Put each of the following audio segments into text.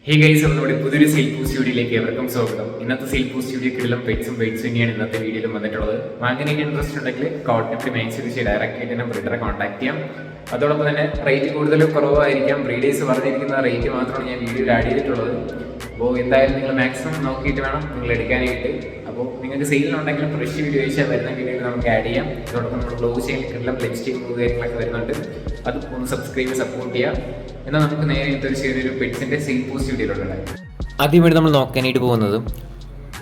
Hey guys, നമ്മുടെ പുതിയൊരു sale post വീഡിയോയിലേക്ക് ഏവർക്കും സ്വാഗതം. ഇന്നത്തെ സെയിൽ പോസ്റ്റ് വീഡിയോക്കെല്ലാം പെറ്റ്സും തന്നെയാണ് ഇന്നത്തെ വീഡിയോയിലും വന്നിട്ടുള്ളത്. വാങ്ങാനായിട്ട് ഇൻട്രസ്റ്റ് ഉണ്ടെങ്കിൽ കോൺടാക്ട് മേടിച്ച് ഡയറക്റ്റ് ആയിട്ട് തന്നെ ബ്രീഡറെ കോൺടാക്ട് ചെയ്യാം. അതോടൊപ്പം തന്നെ റേറ്റ് കൂടുതലും കുറവായിരിക്കാം. ബ്രീഡേഴ്സ് പറഞ്ഞിരിക്കുന്ന റേറ്റ് മാത്രമാണ് ഞാൻ വീഡിയോയിൽ ആഡ് ചെയ്തിട്ടുള്ളത്. അപ്പോൾ എന്തായാലും നിങ്ങൾ മാക്സിമം നോക്കിയിട്ട് വേണം നിങ്ങൾ എടുക്കാനായിട്ട്. അപ്പോൾ നിങ്ങൾക്ക് സെയിലിനുണ്ടെങ്കിലും ഫ്രഷ് വീഡിയോ ചോദിച്ചാൽ വരുന്ന വീഡിയോയിൽ നമുക്ക് ആഡ് ചെയ്യാം. അതോടൊപ്പം നമ്മൾ ബ്ലൗസ് ചെയ്യാൻ ലിപ്സ്റ്റിക് കാര്യങ്ങളൊക്കെ വരുന്നുണ്ട്. അത് ഒന്ന് സബ്സ്ക്രൈബ് സപ്പോർട്ട് ചെയ്യാം. എന്നാൽ നമുക്ക് നേരെ ഇതൊരു ചെറിയൊരു പെറ്റ്സിൻ്റെ സെയിൽ പോസ്റ്റ് വീഡിയോയിലുള്ളത്. ആദ്യമായിട്ട് നമ്മൾ നോക്കാനായിട്ട് പോകുന്നതും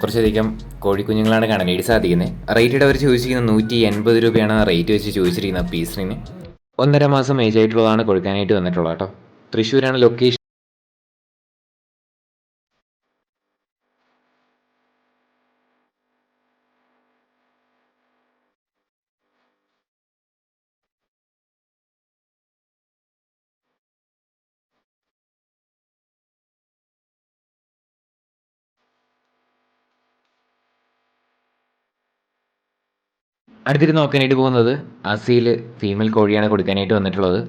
കുറച്ചധികം കോഴിക്കുഞ്ഞുങ്ങളാണ് കാണാനായിട്ട് സാധിക്കുന്നത്. റേറ്റഡ് അവർ ചോദിച്ചിരിക്കുന്നത് 180 രൂപയാണ് റേറ്റ് വെച്ച് ചോദിച്ചിരിക്കുന്നത് പീസിന്. 1.5 മാസം ഏജ് ആയിട്ടുള്ളതാണ് കൊടുക്കാനായിട്ട് വന്നിട്ടുള്ളത് കേട്ടോ. തൃശ്ശൂരാണ് ലൊക്കേഷൻ. അടുത്തിട്ട് നോക്കാനായിട്ട് പോകുന്നത് അസീൽ ഫീമെയിൽ കോഴിയാണ് കൊടുക്കാനായിട്ട് വന്നിട്ടുള്ളത്.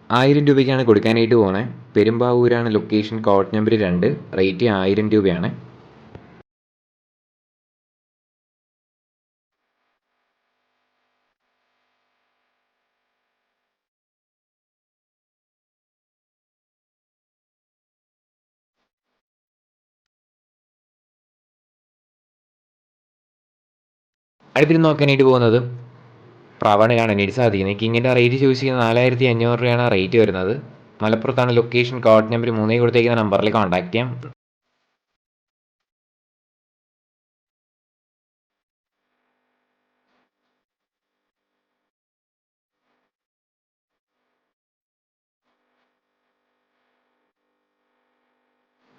1000 രൂപയ്ക്കാണ് കൊടുക്കാനായിട്ട് പോകുന്നത്. പെരുമ്പാവൂരാണ് ലൊക്കേഷൻ. Code number 2. റേറ്റ് 1000 രൂപയാണ്. അടുത്തിട്ട് നോക്കാനായിട്ട് പോകുന്നത് പ്രാവാണ് കാണാനായിട്ട് സാധിക്കുന്നത്. കിങ്ങിൻ്റെ റേറ്റ് ചോദിച്ചിരിക്കുന്നത് 4500 രൂപയാണ് റേറ്റ് വരുന്നത്. മലപ്പുറത്താണ് ലൊക്കേഷൻ. കോഡ് നമ്പർ 3 കൊടുത്തേക്കുന്ന നമ്പറിൽ കോൺടാക്ട് ചെയ്യാം.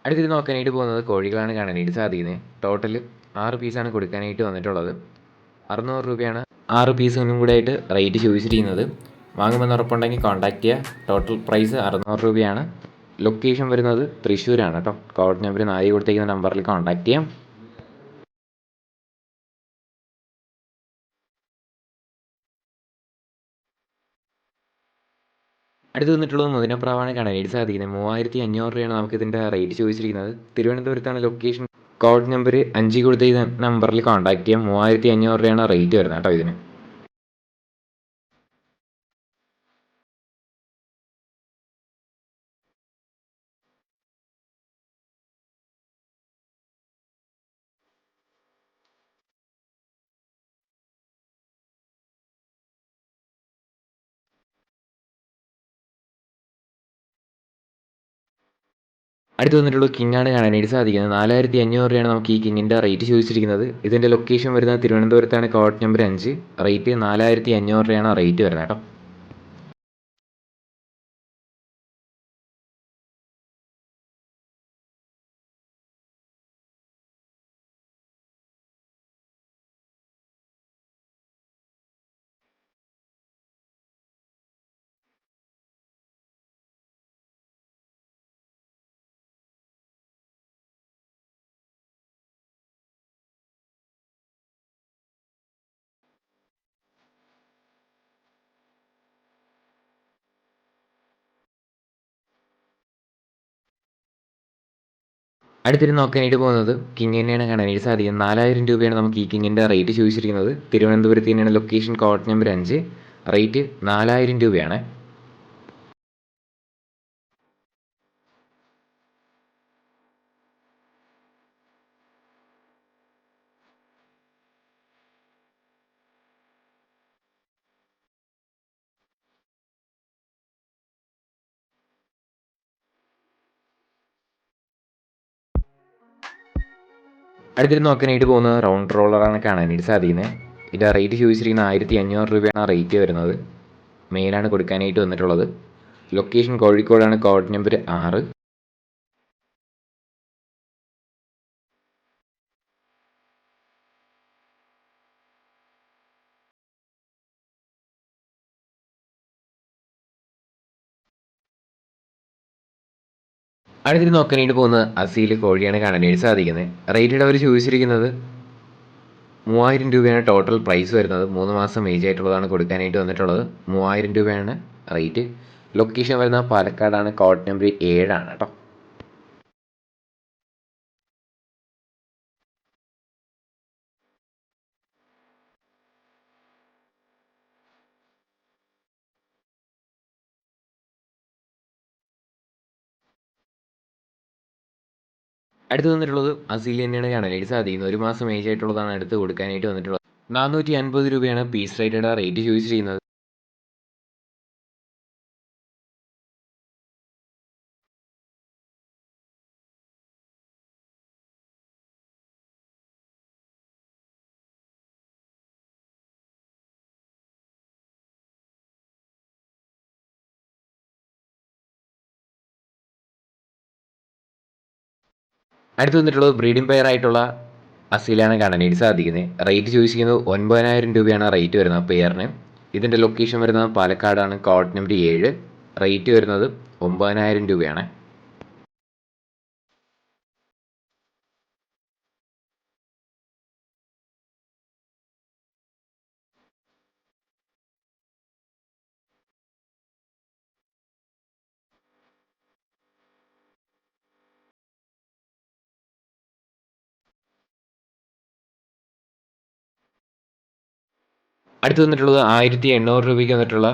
അടുത്തിട്ട് നോക്കാനായിട്ട് പോകുന്നത് കോഴികളാണ് കാണാനായിട്ട് സാധിക്കുന്നത്. ടോട്ടൽ 6 പീസാണ് കൊടുക്കാനായിട്ട് വന്നിട്ടുള്ളത്. 600 രൂപയാണ് 6 പീസിനും കൂടെ ആയിട്ട് റേറ്റ് ചോദിച്ചിരിക്കുന്നത്. വാങ്ങുമെന്ന് ഉറപ്പുണ്ടെങ്കിൽ കോൺടാക്ട് ചെയ്യുക. ടോട്ടൽ പ്രൈസ് 600 രൂപയാണ്. ലൊക്കേഷൻ വരുന്നത് തൃശ്ശൂരാണ് കേട്ടോ. കോഡ് നമ്പർ 4 കൊടുത്തേക്കുന്ന നമ്പറിൽ കോൺടാക്ട് ചെയ്യാം. അടുത്ത് വന്നിട്ടുള്ളത് മുതിനപ്രാവാണ് കാണാനായിട്ട് സാധിക്കുന്നത്. 3500 രൂപയാണ് നമുക്ക് ഇതിൻ്റെ റേറ്റ് ചോദിച്ചിരിക്കുന്നത്. തിരുവനന്തപുരത്താണ് ലൊക്കേഷൻ. കോഡ് നമ്പർ 5 കൊടുത്ത നമ്പറിൽ കോൺടാക്ട് ചെയ്യാം. 3500 രൂപയാണ് റേറ്റ് വരുന്നത് കേട്ടോ ഇതിന്. അടുത്ത് വന്നിട്ടുള്ളത് കിങ്ങാണ് കാണാനായിട്ട് സാധിക്കുന്നത്. 4500 രൂപയാണ് നമുക്ക് ഈ കിങ്ങിൻ്റെ റേറ്റ് ചോദിച്ചിരിക്കുന്നത്. ഇതിൻ്റെ ലൊക്കേഷൻ വരുന്നത് തിരുവനന്തപുരത്താണ്. Code number 5. റേറ്റ് 4500 രൂപയാണ് റേറ്റ് വരുന്നത് കേട്ടോ. അടുത്തിട്ട് നോക്കാനായിട്ട് പോകുന്നത് കിങ് തന്നെയാണ് കാണാനായിട്ട് സാധിക്കുന്നത്. 4000 രൂപയാണ് നമുക്ക് ഈ കിങ്ങിൻ്റെ റേറ്റ് ചോദിച്ചിരിക്കുന്നത്. തിരുവനന്തപുരത്ത് തന്നെയാണ് ലൊക്കേഷൻ. Code number 5. റേറ്റ് 4000 രൂപയാണ്. അടുത്തിട്ട് നോക്കാനായിട്ട് പോകുന്നത് റൗണ്ട് റോളറാണ് കാണാനായിട്ട് സാധിക്കുന്നത്. ഇതിൻ്റെ റേറ്റ് ചോദിച്ചിരിക്കുന്നത് 1500 രൂപയാണ് റേറ്റ് വരുന്നത്. മെയിലാണ് കൊടുക്കാനായിട്ട് വന്നിട്ടുള്ളത്. ലൊക്കേഷൻ കോഴിക്കോടാണ്. Code number 6. അടുത്തിട്ട് നോക്കാനായിട്ട് പോകുന്നത് അസീൽ കോഴിയാണ് കാണാനായിട്ട് സാധിക്കുന്നത്. റേറ്റഡ് അവർ ചോദിച്ചിരിക്കുന്നത് 3000 രൂപയാണ് ടോട്ടൽ പ്രൈസ് വരുന്നത്. 3 മാസം ഏജ് ആയിട്ടുള്ളതാണ് കൊടുക്കാനായിട്ട് വന്നിട്ടുള്ളത്. 3000 രൂപയാണ് റേറ്റ്. ലൊക്കേഷൻ വരുന്നത് പാലക്കാടാണ്. കോഡ് നമ്പർ 7 ആണ് കേട്ടോ. അടുത്ത് വന്നിട്ടുള്ളത് അസീൽ തന്നെയാണ് കാണാനായിട്ട് സാധിക്കുന്നത്. 1 മാസം ഏജ് ആയിട്ടുള്ളതാണ് അടുത്ത് കൊടുക്കാനായിട്ട് വന്നിട്ടുള്ളത്. 450 രൂപയാണ് പീസ് റേറ്റഡ് റേറ്റ് ചോദിച്ച് ചെയ്യുന്നത്. അടുത്ത് വന്നിട്ടുള്ളത് ബ്രീഡിംഗ് പെയർ ആയിട്ടുള്ള അസീലാണ് കാണാനായിട്ട് സാധിക്കുന്നത്. റേറ്റ് ചോദിച്ചിരിക്കുന്നത് 9000 രൂപയാണ് റേറ്റ് വരുന്നത് പെയറിന്. ഇതിൻ്റെ ലൊക്കേഷൻ വരുന്നത് പാലക്കാടാണ്, കോഡ് നമ്പർ 7. റേറ്റ് വരുന്നത് 9000 രൂപയാണ്. അടുത്ത് വന്നിട്ടുള്ളത് 1800 രൂപയ്ക്ക് വന്നിട്ടുള്ള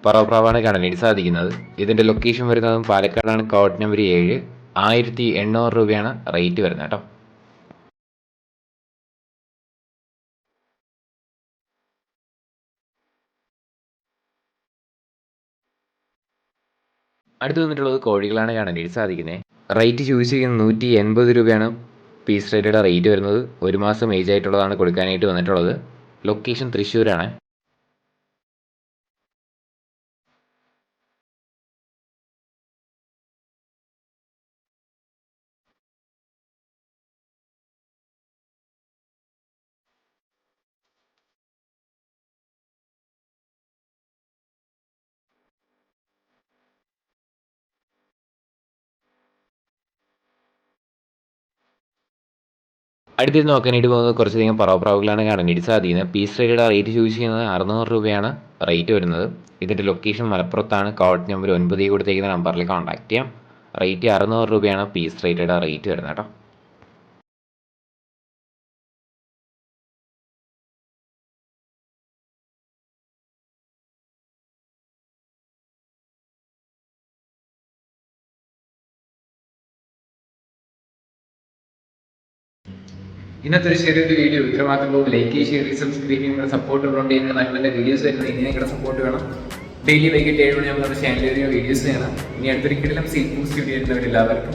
പറവപ്രാവാണ് കാണാനായിട്ട് സാധിക്കുന്നത്. ഇതിൻ്റെ ലൊക്കേഷൻ വരുന്നതും പാലക്കാടാണ്, കോഡ് നമ്പർ 7. 1800 രൂപയാണ് റേറ്റ് വരുന്നത് കേട്ടോ. അടുത്ത് വന്നിട്ടുള്ളത് കോഴികളാണ് കാണാനായിട്ട് സാധിക്കുന്നത്. റേറ്റ് ചോദിച്ചിരിക്കുന്നത് 180 രൂപയാണ് പീസ് റേറ്റഡ് റേറ്റ് വരുന്നത്. 1 മാസം ഏജ് ആയിട്ടുള്ളതാണ് കൊടുക്കാനായിട്ട് വന്നിട്ടുള്ളത്. ലൊക്കേഷൻ തൃശ്ശൂരാണ്. അടുത്ത് നോക്കാനായിട്ട് പോകുന്നത് കുറച്ചധികം പറവപ്രാവുകളാണ് കാണാനായിട്ട് സാധിക്കുന്നത്. പീസ് റേറ്റഡ് റേറ്റ് ചോദിച്ചിരിക്കുന്നത് 600 രൂപയാണ് റേറ്റ് വരുന്നത്. ഇതിൻ്റെ ലൊക്കേഷൻ മലപ്പുറത്താണ്, കോഡ് നമ്പർ 9 കൊടുത്തേക്കുന്ന നമ്പറിൽ കോൺടാക്ട് ചെയ്യാം. റേറ്റ് 600 രൂപയാണ് പീസ് റേറ്റഡ് റേറ്റ് വരുന്നത് കേട്ടോ. ഇന്നത്തെ ഒരു ചെറിയൊരു വീഡിയോ ഇത്രമാത്രം ലൈക്ക് ഷെയർ സബ്സ്ക്രൈബ് ചെയ്യുന്ന സപ്പോർട്ട് ഉള്ളതുകൊണ്ട് തന്നെ നല്ല വീഡിയോസ് വരുന്നത് ഇനി നിങ്ങളുടെ സപ്പോർട്ട് വേണം. ഡെയിലി വൈകിട്ട് 7 മണിയാകുമ്പോൾ നമ്മുടെ ചാനലിൽ വീഡിയോസ് ചെയ്യണം. ഇനി അടുത്തൊരിക്കലും സിൽക്ക് സ്റ്റുഡിയോ എല്ലാവർക്കും